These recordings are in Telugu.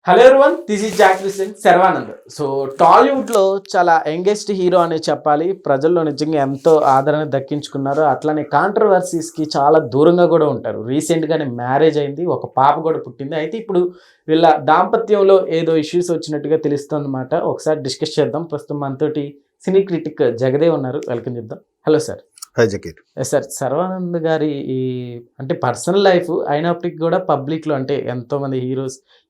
Hello everyone, this is Jack wishing Sharwanand. So టాలీవుడ్లో చాలా యంగెస్ట్ హీరో అనే చెప్పాలి. ప్రజల్లో నిజంగా ఎంతో ఆదరణ దక్కించుకున్నారు. అట్లనే కాంట్రవర్సీస్కి చాలా దూరంగా కూడా ఉంటారు. రీసెంట్గానే మ్యారేజ్ అయింది, ఒక పాప కూడా పుట్టింది. అయితే ఇప్పుడు వీళ్ళ దాంపత్యంలో ఏదో ఇష్యూస్ వచ్చినట్టుగా తెలుస్తుందన్నమాట. ఒకసారి డిస్కస్ చేద్దాం. ప్రస్తుతం మనతోటి సినీ క్రిటిక్ జగదేవ్ ఉన్నారు, వెల్కమ్ చెప్దాం. Hello sir. సార్, శర్వానంద్ గారి ఈ అంటే పర్సనల్ లైఫ్ అయినప్పటికి కూడా పబ్లిక్లో అంటే ఎంతోమంది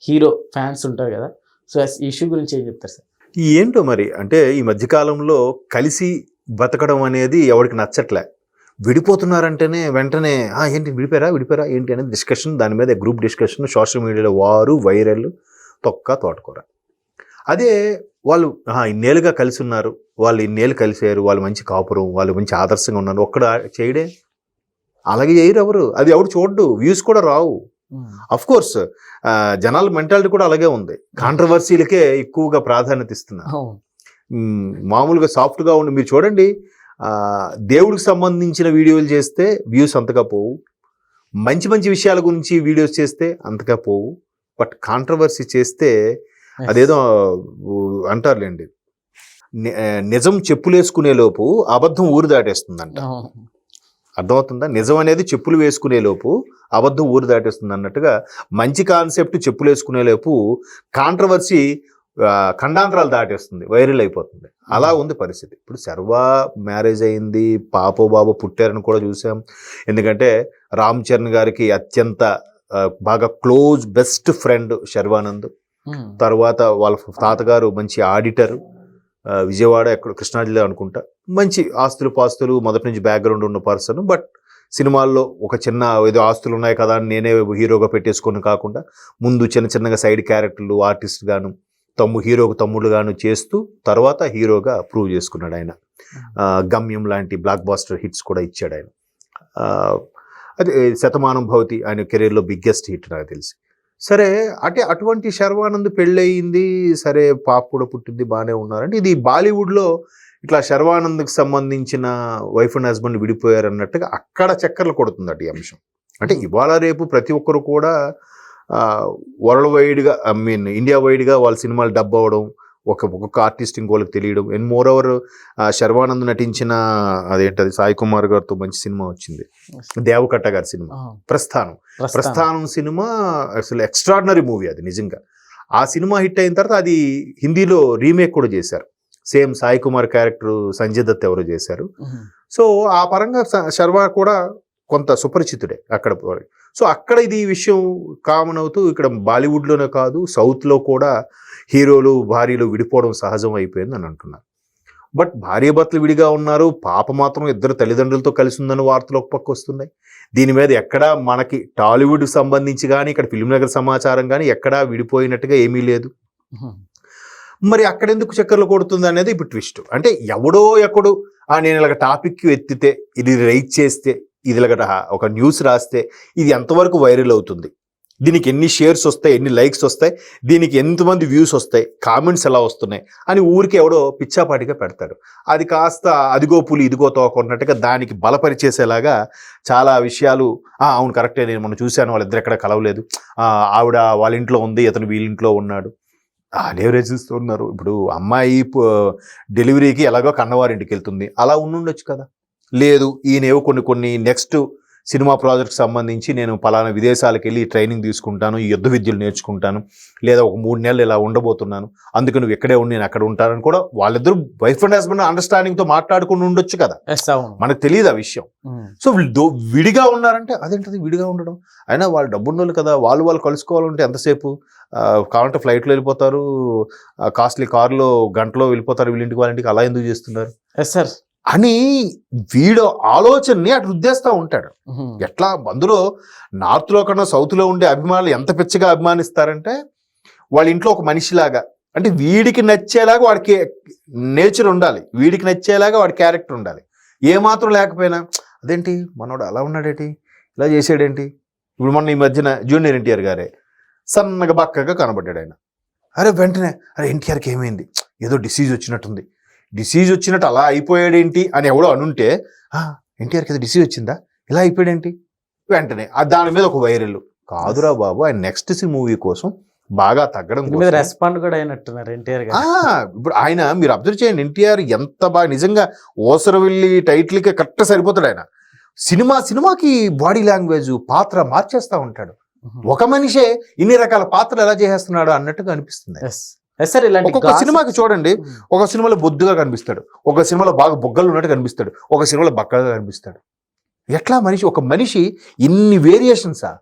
హీరో ఫ్యాన్స్ ఉంటారు కదా. సో ఈ ఇష్యూ గురించి ఏం చెప్తారు సార్? ఏంటో మరి అంటే ఈ మధ్యకాలంలో కలిసి బతకడం అనేది ఎవరికి నచ్చట్లే. విడిపోతున్నారంటేనే వెంటనే ఏంటి విడిపోయారా ఏంటి అనేది డిస్కషన్, దాని మీద గ్రూప్ డిస్కషన్, సోషల్ మీడియాలో వారు వైరల్, తోటకూర. అదే వాళ్ళు ఇన్నేళ్ళుగా కలిసి ఉన్నారు, వాళ్ళు ఇన్నేళ్ళు కలిసారు, వాళ్ళు మంచి కాపురం, వాళ్ళు మంచి ఆదర్శంగా ఉన్నారు, ఒక్కడ చేయడే అలాగే చేయరు ఎవరు, అది ఎవరు చూడ్డు, వ్యూస్ కూడా రావు. అఫ్ కోర్స్ జనాల మెంటాలిటీ కూడా అలాగే ఉంది. కాంట్రవర్సీలకే ఎక్కువగా ప్రాధాన్యత ఇస్తున్నారు. మామూలుగా సాఫ్ట్గా ఉండి మీరు చూడండి, దేవుడికి సంబంధించిన వీడియోలు చేస్తే వ్యూస్ అంతగా పోవు, మంచి మంచి విషయాల గురించి వీడియోస్ చేస్తే అంతగా పోవు. బట్ కాంట్రవర్సీ చేస్తే అదేదో అంటారులేండి, నిజం చెప్పులేసుకునే లోపు అబద్ధం ఊరు దాటేస్తుందంట. అర్థమవుతుందా? నిజం అనేది చెప్పులు వేసుకునే లోపు అబద్ధం ఊరు దాటేస్తుంది అన్నట్టుగా మంచి కాన్సెప్ట్ చెప్పులు వేసుకునే లోపు కాంట్రవర్సీ ఖండాంతరాలు దాటేస్తుంది, వైరల్ అయిపోతుంది. అలా ఉంది పరిస్థితి. ఇప్పుడు శర్వ మ్యారేజ్ అయింది, పాపో బాబో పుట్టారని కూడా చూసాం. ఎందుకంటే రామ్ చరణ్ గారికి అత్యంత బాగా క్లోజ్ బెస్ట్ ఫ్రెండ్ శర్వానంద్. తర్వాత వాళ్ళ తాతగారు మంచి ఆడిటర్, విజయవాడ ఎక్కడ కృష్ణా జిల్లా అనుకుంటా, మంచి పాస్తులు మొదటి నుంచి బ్యాక్గ్రౌండ్ ఉన్న పర్సన్. బట్ సినిమాల్లో ఒక చిన్న ఏదో ఆస్తులు ఉన్నాయి కదా అని నేనే హీరోగా పెట్టేసుకొని కాకుండా ముందు చిన్నగా సైడ్ క్యారెక్టర్లు, ఆర్టిస్ట్ గాను, హీరోకు తమ్ముళ్ళు గాను చేస్తూ తర్వాత హీరోగా ప్రూవ్ చేసుకున్నాడు ఆయన. గమ్యం లాంటి బ్లాక్ బాస్టర్ హిట్స్ కూడా ఇచ్చాడు ఆయన. అదే శతమానం భవతి ఆయన కెరీర్లో బిగ్గెస్ట్ హిట్ నాకు తెలిసి. సరే, అటువంటి శర్వానంద్ పెళ్ళయింది, సరే పాప కూడా పుట్టింది, బాగానే ఉన్నారంటే ఇది బాలీవుడ్లో ఇట్లా శర్వానంద్కి సంబంధించిన వైఫ్ అండ్ హస్బెండ్ విడిపోయారు అన్నట్టుగా అక్కడ చక్కర్లు కొడుతుందట ఈ అంశం. అంటే ఇవాళ రేపు ప్రతి ఒక్కరు కూడా వరల్డ్ వైడ్గా ఇండియా వైడ్గా వాళ్ళ సినిమాలు డబ్ అవ్వడం, ఒక్కొక్క ఆర్టిస్ట్ ఇంకోళ్ళకి తెలియడం. అండ్ మోర్ ఓవర్ శర్వానంద్ నటించిన అదేంటది సాయి కుమార్ గారితో మంచి సినిమా వచ్చింది, దేవకట్ట గారి సినిమా ప్రస్థానం సినిమా. అసలు ఎక్స్ట్రాడినరీ మూవీ అది నిజంగా. ఆ సినిమా హిట్ అయిన తర్వాత అది హిందీలో రీమేక్ కూడా చేశారు. సేమ్ సాయి కుమార్ క్యారెక్టర్ సంజయ్ దత్ ఎవరో చేశారు. సో ఆ పరంగా శర్వ కూడా కొంత సుపరిచితుడే అక్కడ. సో అక్కడ ఇది విషయం కామన్ అవుతూ ఇక్కడ బాలీవుడ్లోనే కాదు సౌత్లో కూడా హీరోలు భార్యలు విడిపోవడం సహజం అయిపోయింది అని అంటున్నారు. బట్ భార్యాభర్తలు విడిగా ఉన్నారు, పాప మాత్రం ఇద్దరు తల్లిదండ్రులతో కలిసి ఉందని వార్తలు ఒక పక్క వస్తున్నాయి. దీని మీద ఎక్కడా మనకి టాలీవుడ్కి సంబంధించి కానీ ఇక్కడ ఫిల్మ్ నగర్ సమాచారం కానీ ఎక్కడా విడిపోయినట్టుగా ఏమీ లేదు. మరి అక్కడెందుకు చక్కర్లు కొడుతుంది అనేది ఇప్పుడు ట్విస్ట్. అంటే ఎవడో ఎక్కడు నేను ఇలాగ టాపిక్ ఎత్తితే, ఇది రైట్ చేస్తే, ఇది ఇలాగ ఒక న్యూస్ రాస్తే ఇది ఎంతవరకు వైరల్ అవుతుంది, దీనికి ఎన్ని షేర్స్ వస్తాయి, ఎన్ని లైక్స్ వస్తాయి, దీనికి ఎంతమంది వ్యూస్ వస్తాయి, కామెంట్స్ ఎలా వస్తున్నాయి అని ఊరికి ఎవడో పిచ్చాపాటిగా పెడతాడు. అది కాస్త అదిగో పులి ఇదిగో తోకున్నట్టుగా దానికి బలపరిచేసేలాగా చాలా విషయాలు. అవును కరెక్టే, నేను మనం చూశాను, వాళ్ళిద్దరు ఎక్కడ కలవలేదు, ఆవిడ వాళ్ళ ఇంట్లో ఉంది, ఇతను వీళ్ళింట్లో ఉన్నాడు, లేవరేజిస్తూ ఉన్నారు. ఇప్పుడు అమ్మాయి డెలివరీకి ఎలాగో కన్నవారింటికి వెళ్తుంది, అలా ఉండుండొచ్చు కదా. లేదు, ఈయనేవో కొన్ని నెక్స్ట్ సినిమా ప్రాజెక్ట్కి సంబంధించి నేను పలానా విదేశాలకు వెళ్ళి ట్రైనింగ్ తీసుకుంటాను, ఈ యుద్ధ విద్యలు నేర్చుకుంటాను, లేదా ఒక 3 నెలలు ఇలా ఉండబోతున్నాను, అందుకు నువ్వు ఎక్కడే ఉండి నేను అక్కడ ఉంటానని కూడా వాళ్ళిద్దరూ వైఫ్ అండ్ హస్బెండ్ అండర్స్టాండింగ్తో మాట్లాడుకుని ఉండొచ్చు కదా. మనకు తెలియదు ఆ విషయం. సో వీళ్ళు విడిగా ఉన్నారంటే అదేంటది విడిగా ఉండడం? అయినా వాళ్ళు డబ్బున్నోళ్ళు కదా, వాళ్ళు కలుసుకోవాలంటే ఎంతసేపు? కావాలంటే ఫ్లైట్లో వెళ్ళిపోతారు, కాస్ట్లీ కారులో గంటలో వెళ్ళిపోతారు వీళ్ళింటికి వాళ్ళింటికి, అలా ఎందుకు చేస్తున్నారు సార్ అని వీడు ఆలోచనని అటు రుద్దేస్తూ ఉంటాడు. ఎట్లా అందులో నార్త్లో కన్నా సౌత్లో ఉండే అభిమానులు ఎంత పిచ్చగా అభిమానిస్తారంటే వాళ్ళ ఇంట్లో ఒక మనిషిలాగా, అంటే వీడికి నచ్చేలాగా వాడికి నేచర్ ఉండాలి, వీడికి నచ్చేలాగా వాడి క్యారెక్టర్ ఉండాలి. ఏమాత్రం లేకపోయినా అదేంటి మనోడు అలా ఉన్నాడేంటి, ఇలా చేసాడేంటి. ఇప్పుడు మొన్న ఈ మధ్యన జూనియర్ ఎన్టీఆర్ గారే సన్నగా బక్కగా కనబడ్డాడు ఆయన. వెంటనే ఎన్టీఆర్కి ఏమైంది, ఏదో డిసీజ్ వచ్చినట్టుంది, డిసీజ్ వచ్చినట్టు అలా అయిపోయాడేంటి అని ఎవడో అనుంటే, ఎన్టీఆర్కి ఏదో డిసీజ్ వచ్చిందా, ఇలా అయిపోయాడేంటి, వెంటనే దాని మీద ఒక వైరల్. కాదురా బాబు, ఆయన నెక్స్ట్ మూవీ కోసం బాగా తగ్గడం దీని మీద కోసం రెస్పాండ్ కూడా అయినట్టున్నారు ఎన్టీఆర్ గారు. ఇప్పుడు ఆయన మీరు అబ్జర్వ్ చేయండి, ఎన్టీఆర్ ఎంత బాగా నిజంగా ఓసరవెల్లి టైటిల్కి కరెక్ట్ సరిపోతాడు ఆయన. సినిమాకి బాడీ లాంగ్వేజ్ పాత్ర మార్చేస్తా ఉంటాడు. ఒక మనిషే ఇన్ని రకాల పాత్రలు ఎలా చేసేస్తున్నాడు అన్నట్టుగా అనిపిస్తుంది. సార్ ఇలాంటి ఒక్కొక్క సినిమాకి చూడండి, ఒక సినిమాలో బొద్దుగా కనిపిస్తాడు, ఒక సినిమాలో బాగా బొగ్గలు ఉన్నట్టు కనిపిస్తాడు, ఒక సినిమాలో బక్కగా కనిపిస్తాడు. ఎట్లా ఒక మనిషి ఇన్ని వేరియేషన్సా?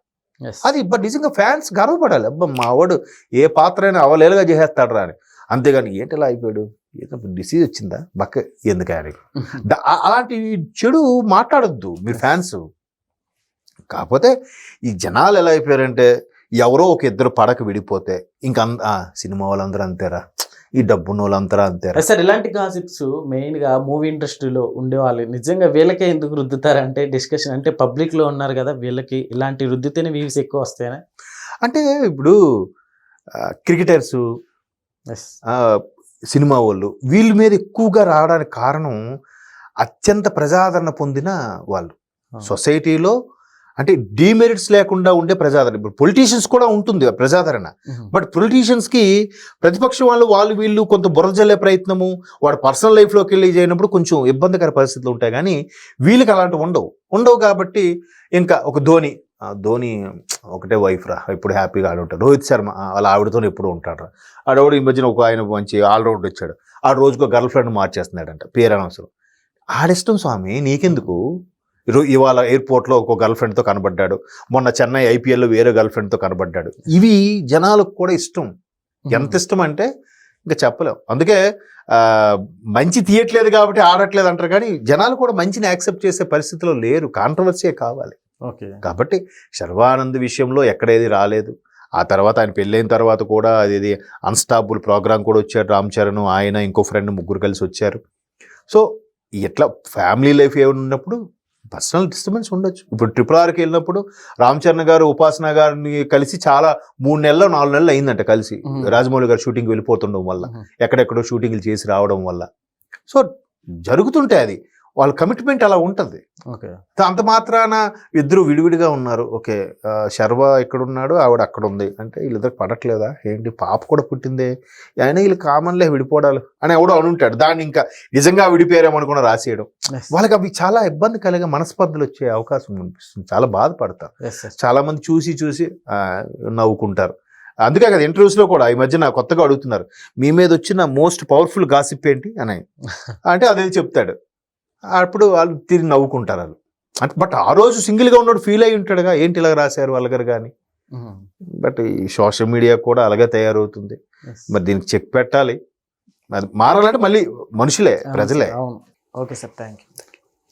అది బట్ నిజంగా ఫ్యాన్స్ గర్వపడాలి, అబ్బా మావాడు ఏ పాత్ర అయినా అవలేలుగా చేసేస్తాడు రా అని. అంతేగాని ఏంటలా అయిపోయాడు, ఏదో డిసీజ్ వచ్చిందా బక్క ఎందుకు ఆయన అలాంటి చెడు మాట్లాడొద్దు మీరు ఫ్యాన్స్. కాకపోతే ఈ జనాలు ఎలా అయిపోయారంటే ఎవరో ఒక ఇద్దరు పడక విడిపోతే ఇంకా సినిమా వాళ్ళందరూ అంతేరా, ఈ డబ్బున్న వాళ్ళంతా అంతేరా. సార్ ఇలాంటి గాసిప్స్ మెయిన్ గా మూవీ ఇండస్ట్రీలో ఉండేవాళ్ళు నిజంగా వీళ్ళకే ఎందుకు రుద్దుతారంటే డిస్కషన్ అంటే పబ్లిక్ లో ఉన్నారు కదా, వీళ్ళకి ఇలాంటి రుద్దితేనే వ్యూస్ ఎక్కువ వస్తాయని. అంటే ఇప్పుడు క్రికెటర్స్, సినిమా వాళ్ళు వీళ్ళ మీద ఎక్కువగా రావడానికి కారణం అత్యంత ప్రజాదరణ పొందిన వాళ్ళు. సొసైటీలో అంటే డిమెరిట్స్ లేకుండా ఉండే ప్రజాదరణ. ఇప్పుడు పొలిటీషియన్స్ కూడా ఉంటుంది ప్రజాదరణ, బట్ పొలిటీషియన్స్కి ప్రతిపక్షం వాళ్ళు వీళ్ళు కొంత బురజల్లే ప్రయత్నము, వాడు పర్సనల్ లైఫ్లోకి వెళ్ళి చేయనప్పుడు కొంచెం ఇబ్బందికర పరిస్థితులు ఉంటాయి. కానీ వీళ్ళకి అలాంటివి ఉండవు కాబట్టి ఇంకా ఒక ధోని ఒకటే వైఫ్ రా, ఇప్పుడు హ్యాపీగా ఆడుంటాడు. రోహిత్ శర్మ వాళ్ళ ఆవిడతో ఎప్పుడు ఉంటాడు రా. ఆడవాడు ఈ మధ్యన ఒక ఆయన మంచి ఆల్రౌండ్ వచ్చాడు, ఆ రోజుకు గర్ల్ ఫ్రెండ్ మార్చేస్తున్నాడంట, పేరు అనవసరం. ఆడిష్టం స్వామి, నీకెందుకు? ఇవాళ ఎయిర్పోర్ట్లో ఒక గర్ల్ ఫ్రెండ్తో కనబడ్డాడు, మొన్న చెన్నై ఐపీఎల్లో వేరే గర్ల్ ఫ్రెండ్తో కనబడ్డాడు. ఇవి జనాలకు కూడా ఇష్టం. ఎంత ఇష్టం అంటే ఇంకా చెప్పలేం. అందుకే మంచి తీయట్లేదు కాబట్టి ఆడట్లేదు అంటారు, కానీ జనాలు కూడా మంచిని యాక్సెప్ట్ చేసే పరిస్థితిలో లేరు. కాంట్రవర్సీ కావాలి. కాబట్టి శర్వానంద్ విషయంలో ఎక్కడేది రాలేదు. ఆ తర్వాత ఆయన పెళ్ళైన తర్వాత కూడా అది అన్స్టాపుల్ ప్రోగ్రామ్ కూడా వచ్చారు, రామ్ చరణ్ ఆయన ఇంకో ఫ్రెండ్ ముగ్గురు కలిసి వచ్చారు. సో ఎట్లా ఫ్యామిలీ లైఫ్ ఏమైనా ఉన్నప్పుడు పర్సనల్ డిస్టర్బెన్స్ ఉండొచ్చు. ఇప్పుడు RRRకి వెళ్ళినప్పుడు రామ్ చరణ్ గారు ఉపాసన గారిని కలిసి చాలా 3 నెలలు 4 నెలలు అయిందంట కలిసి, రాజమౌళి గారు షూటింగ్ వెళ్ళిపోతుండడం వల్ల, ఎక్కడెక్కడో షూటింగ్లు చేసి రావడం వల్ల. సో జరుగుతుంటే అది వాళ్ళ కమిట్మెంట్ అలా ఉంటుంది. అంత మాత్రాన ఇద్దరు విడివిడిగా ఉన్నారు, ఓకే శర్వ ఎక్కడున్నాడు ఆవిడ అక్కడ ఉంది అంటే వీళ్ళిద్దరు పడట్లేదా ఏంటి, పాప కూడా పుట్టిందే, అయినా వీళ్ళు కామన్లే విడిపోవడాలు అని ఎవడో అనుంటాడు. దాన్ని ఇంకా నిజంగా విడిపోయారేమనుకున్న రాసేయడం, వాళ్ళకి అవి చాలా ఇబ్బంది కలిగే మనస్పర్ధలు వచ్చే అవకాశం అనిపిస్తుంది. చాలా బాధపడతారు. చాలా మంది చూసి నవ్వుకుంటారు. అందుకే కదా ఇంటర్వ్యూస్లో కూడా ఈ మధ్య కొత్తగా అడుగుతున్నారు, మీ మీద వచ్చిన మోస్ట్ పవర్ఫుల్ గాసిప్ ఏంటి అని అంటే అదే చెప్తాడు. అప్పుడు వాళ్ళు తిరిగి నవ్వుకుంటారు వాళ్ళు. అంటే బట్ ఆ రోజు సింగిల్గా ఉన్నాడు ఫీల్ అయి ఉంటాడుగా, ఏంటి ఇలాగ రాశారు వాళ్ళగారు కానీ. బట్ ఈ సోషల్ మీడియా కూడా అలాగే తయారవుతుంది. మరి దీనికి చెక్ పెట్టాలి. అది మారాలంటే మళ్ళీ మనుషులే, ప్రజలే. Okay sir, thank you.